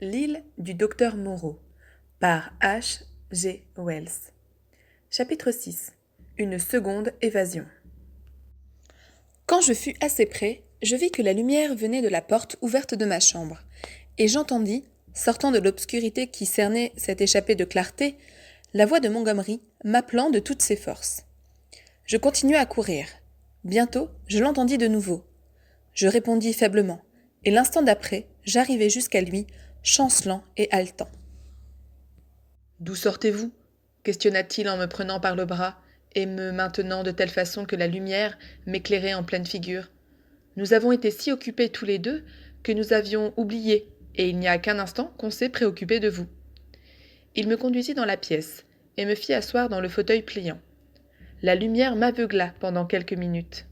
L'île du docteur Moreau par H. G. Wells. Chapitre 6. Une seconde évasion. Quand je fus assez près, je vis que la lumière venait de la porte ouverte de ma chambre, et j'entendis, sortant de l'obscurité qui cernait cette échappée de clarté, la voix de Montgomery m'appelant de toutes ses forces. Je continuai à courir. Bientôt, je l'entendis de nouveau. Je répondis faiblement, et l'instant d'après, j'arrivai jusqu'à lui, chancelant et haletant. « D'où sortez-vous » questionna-t-il en me prenant par le bras et me maintenant de telle façon que la lumière m'éclairait en pleine figure. Nous avons été si occupés tous les deux que nous avions oublié, et il n'y a qu'un instant qu'on s'est préoccupé de vous. Il me conduisit dans la pièce et me fit asseoir dans le fauteuil pliant. La lumière m'aveugla pendant quelques minutes.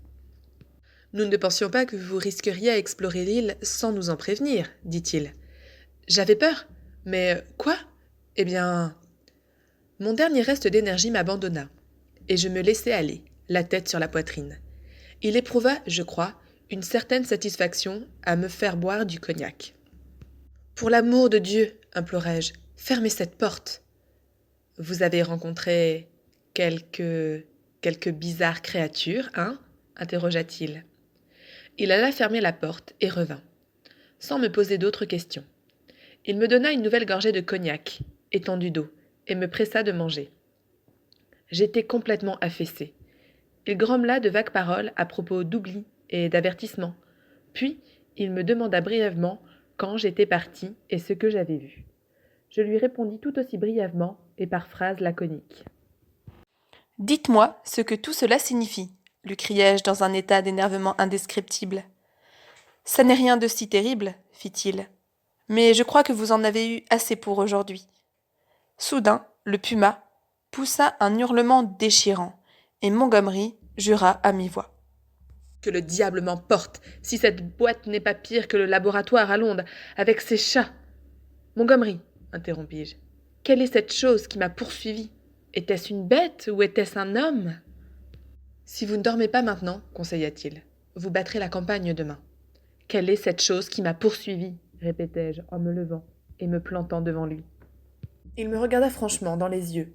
« Nous ne pensions pas que vous risqueriez à explorer l'île sans nous en prévenir, dit-il. J'avais peur, mais quoi ? Eh bien... » Mon dernier reste d'énergie m'abandonna, et je me laissai aller, la tête sur la poitrine. Il éprouva, je crois, une certaine satisfaction à me faire boire du cognac. « Pour l'amour de Dieu, implorai-je, fermez cette porte. »« Vous avez rencontré quelques bizarres créatures, hein ?» interrogea-t-il. Il alla fermer la porte et revint, sans me poser d'autres questions. Il me donna une nouvelle gorgée de cognac, étendu d'eau, et me pressa de manger. J'étais complètement affaissée. Il grommela de vagues paroles à propos d'oubli et d'avertissement. Puis, il me demanda brièvement quand j'étais partie et ce que j'avais vu. Je lui répondis tout aussi brièvement et par phrases laconiques. « Dites-moi ce que tout cela signifie, lui criai-je dans un état d'énervement indescriptible. « Ça n'est rien de si terrible, fit-il, mais je crois que vous en avez eu assez pour aujourd'hui. » Soudain, le puma poussa un hurlement déchirant, et Montgomery jura à mi-voix. « Que le diable m'emporte, si cette boîte n'est pas pire que le laboratoire à Londres, avec ses chats. Montgomery, interrompis-je, quelle est cette chose qui m'a poursuivi ? Était-ce une bête ou était-ce un homme ? Si vous ne dormez pas maintenant, conseilla-t-il, vous battrez la campagne demain. Quelle est cette chose qui m'a poursuivi ? Répétai-je en me levant et me plantant devant lui. Il me regarda franchement dans les yeux,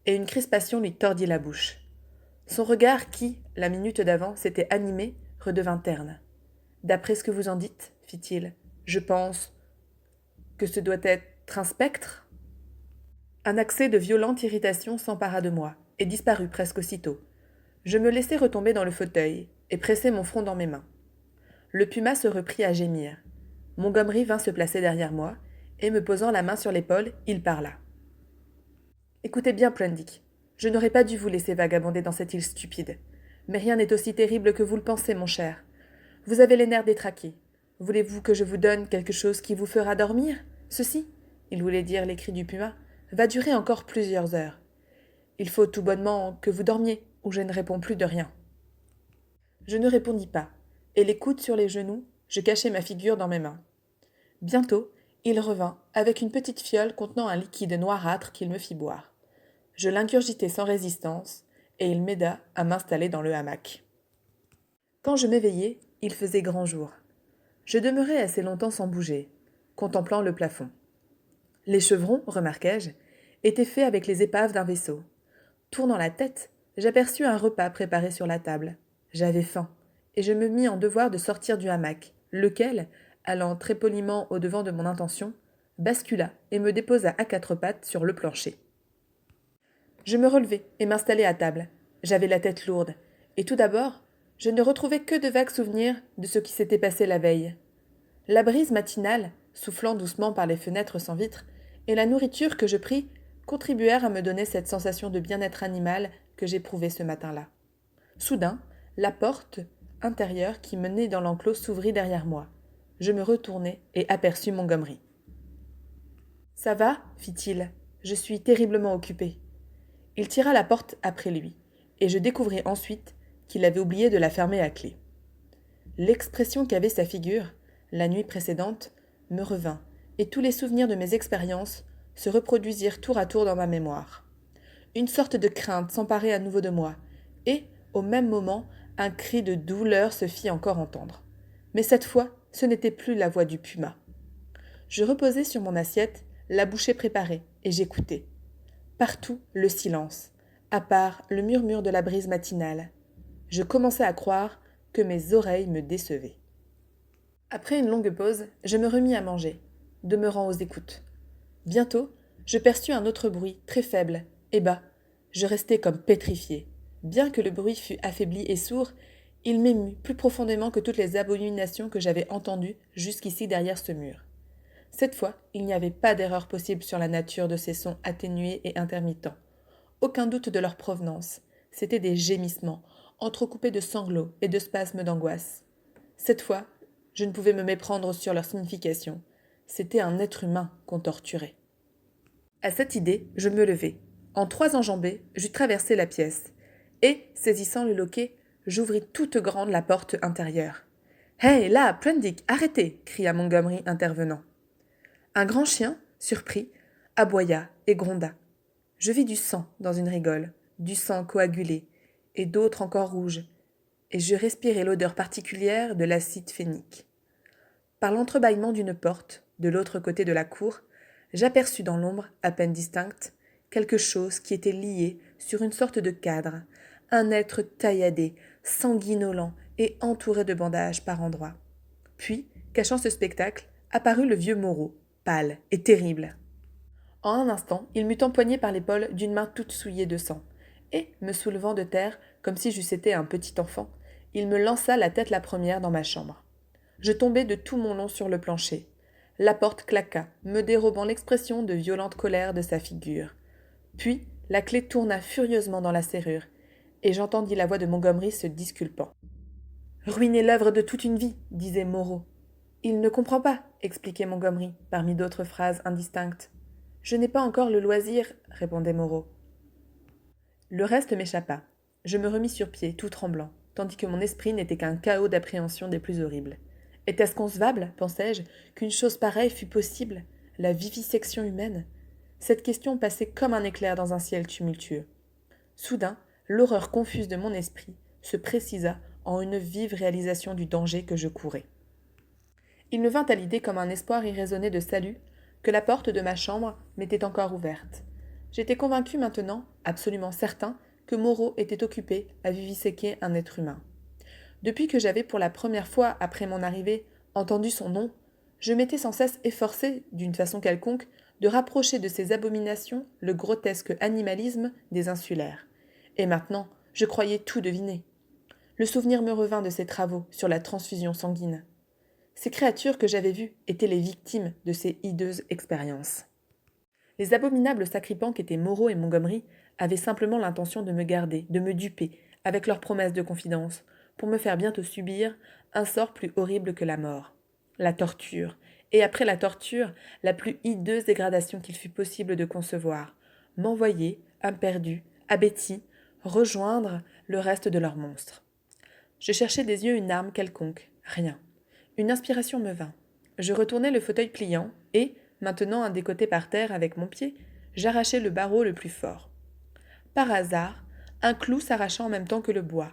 et une crispation lui tordit la bouche. Son regard qui, la minute d'avant, s'était animé, redevint terne. « D'après ce que vous en dites, fit-il, je pense que ce doit être un spectre ?» Un accès de violente irritation s'empara de moi, et disparut presque aussitôt. Je me laissai retomber dans le fauteuil, et pressai mon front dans mes mains. Le puma se reprit à gémir. Montgomery vint se placer derrière moi, et me posant la main sur l'épaule, il parla. « Écoutez bien, Prendick, je n'aurais pas dû vous laisser vagabonder dans cette île stupide. Mais rien n'est aussi terrible que vous le pensez, mon cher. Vous avez les nerfs détraqués. Voulez-vous que je vous donne quelque chose qui vous fera dormir ? Ceci, il voulait dire les cris du puma, va durer encore plusieurs heures. Il faut tout bonnement que vous dormiez, ou je ne réponds plus de rien. » Je ne répondis pas, et les coudes sur les genoux, je cachai ma figure dans mes mains. Bientôt, il revint avec une petite fiole contenant un liquide noirâtre qu'il me fit boire. Je l'ingurgitai sans résistance, et il m'aida à m'installer dans le hamac. Quand je m'éveillai, il faisait grand jour. Je demeurai assez longtemps sans bouger, contemplant le plafond. Les chevrons, remarquai-je, étaient faits avec les épaves d'un vaisseau. Tournant la tête, j'aperçus un repas préparé sur la table. J'avais faim, et je me mis en devoir de sortir du hamac, lequel, allant très poliment au-devant de mon intention, bascula et me déposa à quatre pattes sur le plancher. Je me relevai et m'installai à table. J'avais la tête lourde, et tout d'abord, je ne retrouvais que de vagues souvenirs de ce qui s'était passé la veille. La brise matinale, soufflant doucement par les fenêtres sans vitres, et la nourriture que je pris contribuèrent à me donner cette sensation de bien-être animal que j'éprouvais ce matin-là. Soudain, la porte intérieure qui menait dans l'enclos s'ouvrit derrière moi. Je me retournai et aperçus Montgomery. « Ça va ?» fit-il. « Je suis terriblement occupé. » Il tira la porte après lui, et je découvris ensuite qu'il avait oublié de la fermer à clé. L'expression qu'avait sa figure, la nuit précédente, me revint, et tous les souvenirs de mes expériences se reproduisirent tour à tour dans ma mémoire. Une sorte de crainte s'emparait à nouveau de moi, et, au même moment, un cri de douleur se fit encore entendre. Mais cette fois, ce n'était plus la voix du puma. Je reposais sur mon assiette, la bouchée préparée, et j'écoutais. Partout, le silence, à part le murmure de la brise matinale. Je commençais à croire que mes oreilles me décevaient. Après une longue pause, je me remis à manger, demeurant aux écoutes. Bientôt, je perçus un autre bruit, très faible, et bas. Je restai comme pétrifié. Bien que le bruit fût affaibli et sourd, il m'émut plus profondément que toutes les abominations que j'avais entendues jusqu'ici derrière ce mur. Cette fois, il n'y avait pas d'erreur possible sur la nature de ces sons atténués et intermittents. Aucun doute de leur provenance. C'étaient des gémissements, entrecoupés de sanglots et de spasmes d'angoisse. Cette fois, je ne pouvais me méprendre sur leur signification. C'était un être humain qu'on torturait. À cette idée, je me levai. En 3 enjambées, j'eus traversé la pièce. Et, saisissant le loquet, j'ouvris toute grande la porte intérieure. « Hey, là, Prendick, arrêtez !» cria Montgomery intervenant. Un grand chien, surpris, aboya et gronda. Je vis du sang dans une rigole, du sang coagulé, et d'autres encore rouges, et je respirai l'odeur particulière de l'acide phénique. Par l'entrebâillement d'une porte, de l'autre côté de la cour, j'aperçus dans l'ombre, à peine distincte, quelque chose qui était lié sur une sorte de cadre, un être tailladé, sanguinolent et entouré de bandages par endroits. Puis, cachant ce spectacle, apparut le vieux Moreau, pâle et terrible. En un instant, il m'eut empoigné par l'épaule d'une main toute souillée de sang, et, me soulevant de terre, comme si j'eusse été un petit enfant, il me lança la tête la première dans ma chambre. Je tombai de tout mon long sur le plancher. La porte claqua, me dérobant l'expression de violente colère de sa figure. Puis, la clé tourna furieusement dans la serrure, et j'entendis la voix de Montgomery se disculpant. « Ruiner l'œuvre de toute une vie, disait Moreau. Il ne comprend pas, expliquait Montgomery, parmi d'autres phrases indistinctes. Je n'ai pas encore le loisir, répondait Moreau. Le reste m'échappa. Je me remis sur pied, tout tremblant, tandis que mon esprit n'était qu'un chaos d'appréhension des plus horribles. Était-ce concevable, pensais-je, qu'une chose pareille fût possible, la vivisection humaine? Cette question passait comme un éclair dans un ciel tumultueux. Soudain, l'horreur confuse de mon esprit se précisa en une vive réalisation du danger que je courais. Il me vint à l'idée comme un espoir irraisonné de salut que la porte de ma chambre m'était encore ouverte. J'étais convaincu maintenant, absolument certain, que Moreau était occupé à viviséquer un être humain. Depuis que j'avais pour la première fois, après mon arrivée, entendu son nom, je m'étais sans cesse efforcé, d'une façon quelconque, de rapprocher de ces abominations le grotesque animalisme des insulaires. Et maintenant, je croyais tout deviner. Le souvenir me revint de ses travaux sur la transfusion sanguine. Ces créatures que j'avais vues étaient les victimes de ces hideuses expériences. Les abominables sacripants qu'étaient Moreau et Montgomery avaient simplement l'intention de me garder, de me duper, avec leurs promesses de confidence, pour me faire bientôt subir un sort plus horrible que la mort. La torture, et après la torture, la plus hideuse dégradation qu'il fût possible de concevoir, m'envoyer, imperdu, à Betty, rejoindre le reste de leurs monstres. Je cherchais des yeux une arme quelconque, rien. Une inspiration me vint. Je retournai le fauteuil pliant, et, maintenant un des côtés par terre avec mon pied, j'arrachai le barreau le plus fort. Par hasard, un clou s'arracha en même temps que le bois,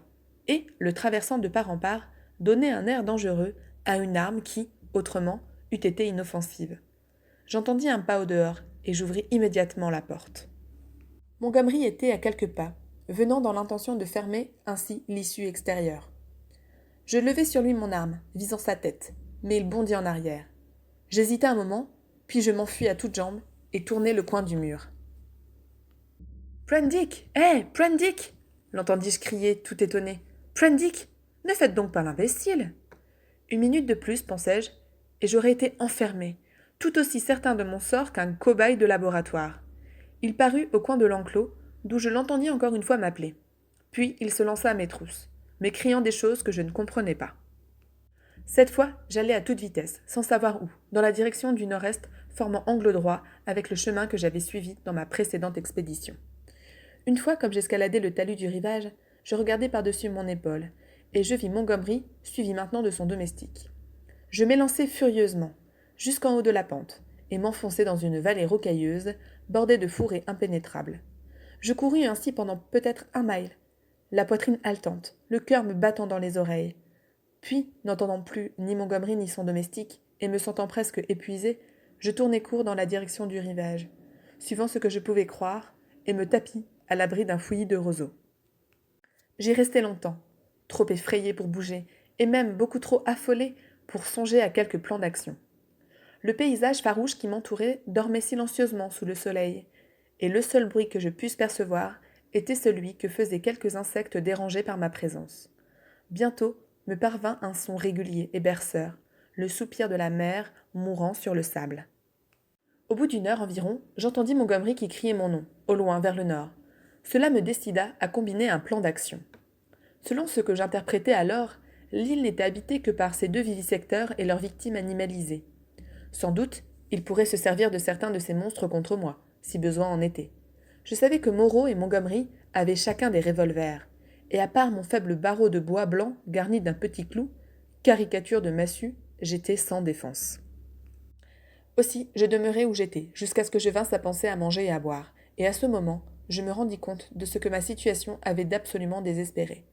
et, le traversant de part en part, donnait un air dangereux à une arme qui, autrement, eût été inoffensive. J'entendis un pas au dehors, et j'ouvris immédiatement la porte. Montgomery était à quelques pas, venant dans l'intention de fermer ainsi l'issue extérieure. Je levai sur lui mon arme, visant sa tête, mais il bondit en arrière. J'hésitai un moment, puis je m'enfuis à toutes jambes et tournai le coin du mur. « Prendick! Hé, Prendick !» l'entendis-je crier, tout étonné. « Prendick! Ne faites donc pas l'imbécile !» Une minute de plus, pensai-je, et j'aurais été enfermé, tout aussi certain de mon sort qu'un cobaye de laboratoire. Il parut au coin de l'enclos, d'où je l'entendis encore une fois m'appeler. Puis il se lança à mes trousses, m'écriant des choses que je ne comprenais pas. Cette fois, j'allais à toute vitesse, sans savoir où, dans la direction du nord-est, formant angle droit avec le chemin que j'avais suivi dans ma précédente expédition. Une fois, comme j'escaladais le talus du rivage, je regardai par-dessus mon épaule, et je vis Montgomery, suivi maintenant de son domestique. Je m'élançai furieusement, jusqu'en haut de la pente, et m'enfonçai dans une vallée rocailleuse, bordée de fourrés impénétrables. Je courus ainsi pendant peut-être 1 mille, la poitrine haletante, le cœur me battant dans les oreilles. Puis, n'entendant plus ni Montgomery ni son domestique, et me sentant presque épuisé, Je tournai court dans la direction du rivage, suivant ce que je pouvais croire, et me tapis à l'abri d'un fouillis de roseaux. J'y restai longtemps, trop effrayée pour bouger, et même beaucoup trop affolée pour songer à quelque plan d'action. Le paysage farouche qui m'entourait dormait silencieusement sous le soleil, et le seul bruit que je pusse percevoir était celui que faisaient quelques insectes dérangés par ma présence. Bientôt me parvint un son régulier et berceur, le soupir de la mer mourant sur le sable. Au bout d'une heure environ, j'entendis Montgomery qui criait mon nom, au loin vers le nord. Cela me décida à combiner un plan d'action. Selon ce que j'interprétais alors, l'île n'était habitée que par ces deux vivisecteurs et leurs victimes animalisées. Sans doute, ils pourraient se servir de certains de ces monstres contre moi, si besoin en était. Je savais que Moreau et Montgomery avaient chacun des revolvers, et à part mon faible barreau de bois blanc garni d'un petit clou, caricature de massue, j'étais sans défense. Aussi, je demeurai où j'étais, jusqu'à ce que je vinsse à penser à manger et à boire, et à ce moment, je me rendis compte de ce que ma situation avait d'absolument désespéré.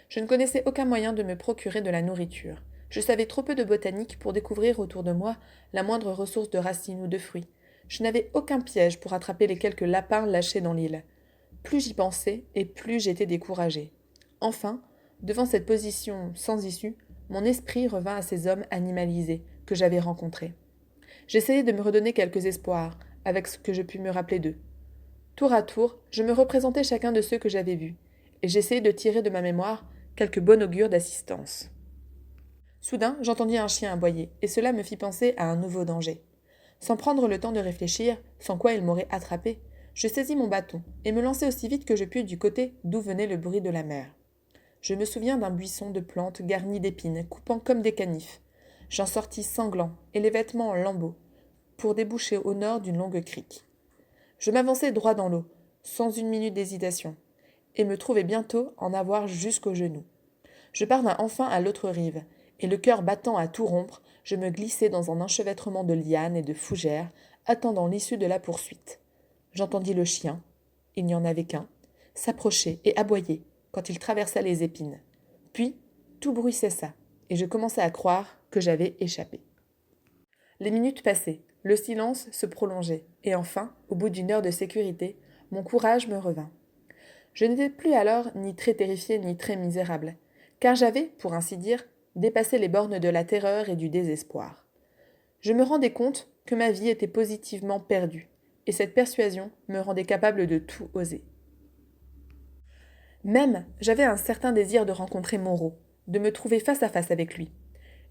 Je ne connaissais aucun moyen de me procurer de la nourriture. Je savais trop peu de botanique pour découvrir autour de moi la moindre ressource de racines ou de fruits. Je n'avais aucun piège pour attraper les quelques lapins lâchés dans l'île. Plus j'y pensais, et plus j'étais découragée. Enfin, devant cette position sans issue, mon esprit revint à ces hommes animalisés que j'avais rencontrés. J'essayai de me redonner quelques espoirs, avec ce que je pus me rappeler d'eux. Tour à tour, je me représentais chacun de ceux que j'avais vus, et j'essayai de tirer de ma mémoire quelque bon augure d'assistance. Soudain, j'entendis un chien aboyer, et cela me fit penser à un nouveau danger. Sans prendre le temps de réfléchir, sans quoi il m'aurait attrapé, je saisis mon bâton, et me lançai aussi vite que je pus du côté d'où venait le bruit de la mer. Je me souviens d'un buisson de plantes garni d'épines, coupant comme des canifs. J'en sortis sanglant, et les vêtements en lambeaux, pour déboucher au nord d'une longue crique. Je m'avançai droit dans l'eau, sans une minute d'hésitation, et me trouvai bientôt en avoir jusqu'aux genoux. Je parvins enfin à l'autre rive, et le cœur battant à tout rompre, je me glissai dans un enchevêtrement de lianes et de fougères, attendant l'issue de la poursuite. J'entendis le chien, il n'y en avait qu'un, s'approcher et aboyer quand il traversa les épines. Puis, tout bruit cessa, et je commençai à croire que j'avais échappé. Les minutes passaient, le silence se prolongeait, et enfin, au bout d'une heure de sécurité, mon courage me revint. Je n'étais plus alors ni très terrifiée ni très misérable, car j'avais, pour ainsi dire, dépassé les bornes de la terreur et du désespoir. Je me rendais compte que ma vie était positivement perdue, et cette persuasion me rendait capable de tout oser. Même, j'avais un certain désir de rencontrer Moreau, de me trouver face à face avec lui.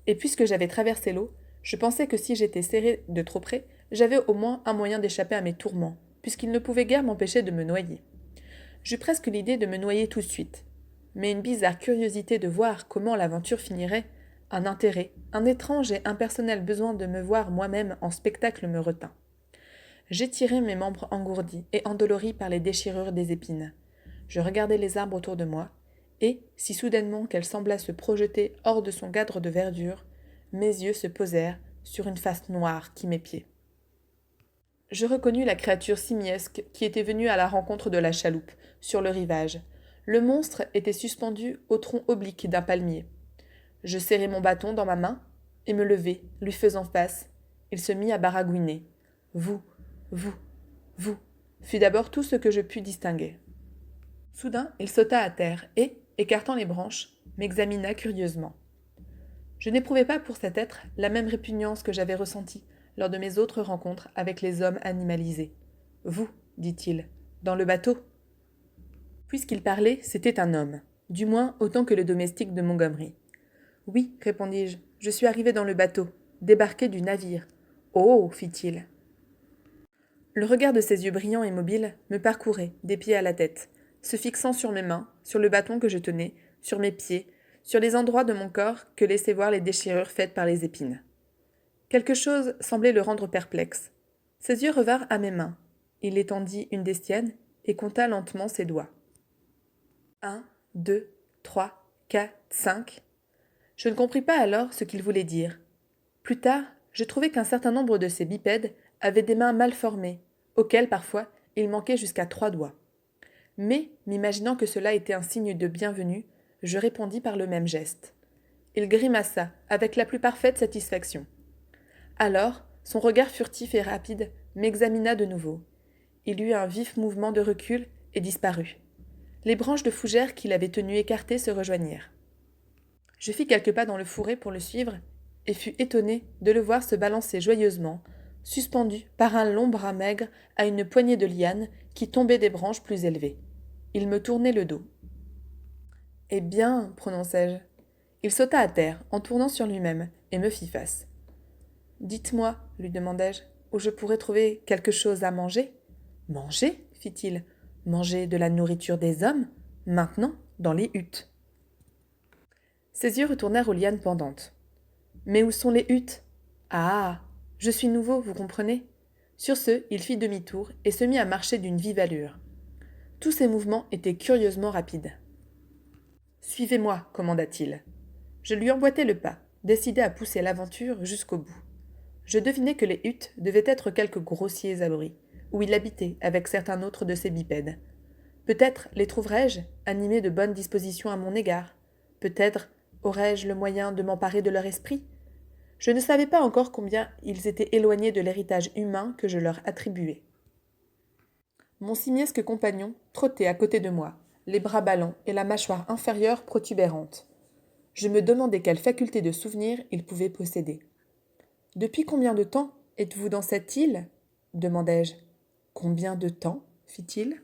Et puisque j'avais traversé l'eau, je pensais que si j'étais serré de trop près, j'avais au moins un moyen d'échapper à mes tourments, puisqu'il ne pouvait guère m'empêcher de me noyer. J'eus presque l'idée de me noyer tout de suite. Mais une bizarre curiosité de voir comment l'aventure finirait, un intérêt, un étrange et impersonnel besoin de me voir moi-même en spectacle me retint. J'étirai mes membres engourdis et endoloris par les déchirures des épines. Je regardai les arbres autour de moi, et, si soudainement qu'elle sembla se projeter hors de son cadre de verdure, mes yeux se posèrent sur une face noire qui m'épiait. Je reconnus la créature simiesque qui était venue à la rencontre de la chaloupe, sur le rivage. Le monstre était suspendu au tronc oblique d'un palmier. Je serrai mon bâton dans ma main et me levai, lui faisant face. Il se mit à baragouiner. Vous, vous, vous, fut d'abord tout ce que je pus distinguer. Soudain, il sauta à terre et, écartant les branches, m'examina curieusement. Je n'éprouvais pas pour cet être la même répugnance que j'avais ressentie lors de mes autres rencontres avec les hommes animalisés. Vous, dit-il, dans le bateau. Puisqu'il parlait, c'était un homme, du moins autant que le domestique de Montgomery. Oui, répondis-je, je suis arrivé dans le bateau, débarqué du navire. Oh, fit-il. Le regard de ses yeux brillants et mobiles me parcourait, des pieds à la tête, se fixant sur mes mains, sur le bâton que je tenais, sur mes pieds, sur les endroits de mon corps que laissaient voir les déchirures faites par les épines. Quelque chose semblait le rendre perplexe. Ses yeux revinrent à mes mains. Il étendit une des siennes et compta lentement ses doigts. 1, 2, 3, 4, 5. Je ne compris pas alors ce qu'il voulait dire. Plus tard, je trouvai qu'un certain nombre de ces bipèdes avaient des mains mal formées, auxquelles parfois il manquait jusqu'à 3 doigts. Mais, m'imaginant que cela était un signe de bienvenue, je répondis par le même geste. Il grimaça, avec la plus parfaite satisfaction. Alors, Son regard furtif et rapide m'examina de nouveau. Il eut un vif mouvement de recul et disparut. Les branches de fougères qu'il avait tenues écartées se rejoignirent. Je fis quelques pas dans le fourré pour le suivre et fus étonné de le voir se balancer joyeusement, suspendu par un long bras maigre à une poignée de lianes qui tombaient des branches plus élevées. Il me tournait le dos. « Eh bien, prononçai-je. » Il sauta à terre, en tournant sur lui-même, et me fit face. « Dites-moi, lui demandai-je, où je pourrais trouver quelque chose à manger. »« Manger » fit-il. « Manger de la nourriture des hommes, maintenant, dans les huttes. » Ses yeux retournèrent aux lianes pendantes. « Mais où sont les huttes ? Ah, je suis nouveau, vous comprenez ?» Sur ce, il fit demi-tour et se mit à marcher d'une vive allure. Tous ses mouvements étaient curieusement rapides. « Suivez-moi, commanda-t-il. » Je lui emboîtai le pas, décidé à pousser l'aventure jusqu'au bout. Je devinai que les huttes devaient être quelques grossiers abris, où il habitait avec certains autres de ses bipèdes. Peut-être les trouverais-je, animés de bonnes dispositions à mon égard. Peut-être aurais-je le moyen de m'emparer de leur esprit. Je ne savais pas encore combien ils étaient éloignés de l'héritage humain que je leur attribuais. Mon simiesque compagnon trottait à côté de moi, les bras ballants et la mâchoire inférieure protubérante. Je me demandais quelle faculté de souvenir il pouvait posséder. « Depuis combien de temps êtes-vous dans cette île ?» demandai-je. « Combien de temps ?» fit-il.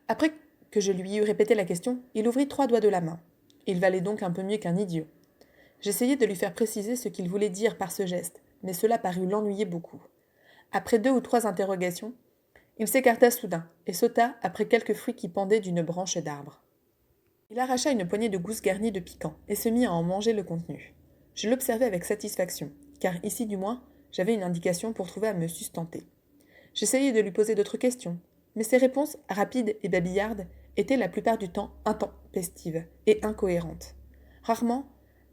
Après que je lui eus répété la question, il ouvrit 3 doigts de la main. Il valait donc un peu mieux qu'un idiot. J'essayai de lui faire préciser ce qu'il voulait dire par ce geste, mais cela parut l'ennuyer beaucoup. Après 2 ou 3 interrogations, il s'écarta soudain et sauta après quelques fruits qui pendaient d'une branche d'arbre. Il arracha une poignée de gousses garnies de piquant et se mit à en manger le contenu. Je l'observai avec satisfaction, car ici du moins, j'avais une indication pour trouver à me sustenter. J'essayai de lui poser d'autres questions, mais ses réponses, rapides et babillardes, étaient la plupart du temps intempestives et incohérentes. Rarement,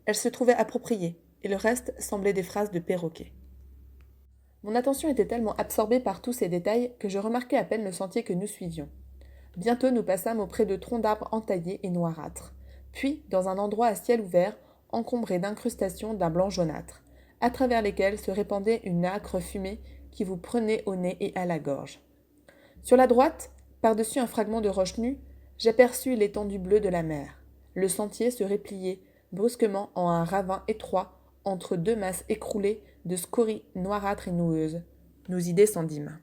elles se trouvaient appropriées, et le reste semblait des phrases de perroquet. Mon attention était tellement absorbée par tous ces détails que je remarquai à peine le sentier que nous suivions. Bientôt nous passâmes auprès de troncs d'arbres entaillés et noirâtres, puis dans un endroit à ciel ouvert, encombré d'incrustations d'un blanc jaunâtre, à travers lesquelles se répandait une âcre fumée qui vous prenait au nez et à la gorge. Sur la droite, par-dessus un fragment de roche nue, j'aperçus l'étendue bleue de la mer. Le sentier se repliait brusquement en un ravin étroit entre 2 masses écroulées de scories noirâtres et noueuses. Nous y descendîmes.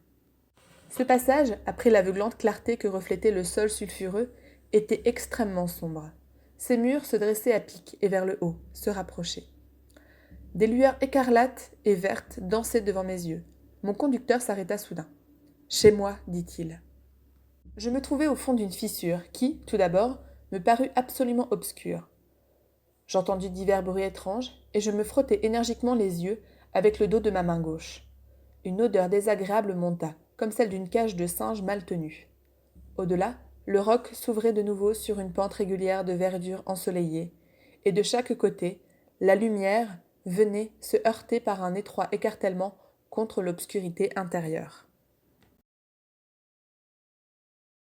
Ce passage, après l'aveuglante clarté que reflétait le sol sulfureux, était extrêmement sombre. Ses murs se dressaient à pic et vers le haut, se rapprochaient. Des lueurs écarlates et vertes dansaient devant mes yeux. Mon conducteur s'arrêta soudain. « Chez moi, dit-il. » Je me trouvais au fond d'une fissure qui, tout d'abord, me parut absolument obscure. J'entendis divers bruits étranges et je me frottai énergiquement les yeux avec le dos de ma main gauche. Une odeur désagréable monta, comme celle d'une cage de singe mal tenue. Au-delà, le roc s'ouvrait de nouveau sur une pente régulière de verdure ensoleillée, et de chaque côté, la lumière venait se heurter par un étroit écartèlement contre l'obscurité intérieure.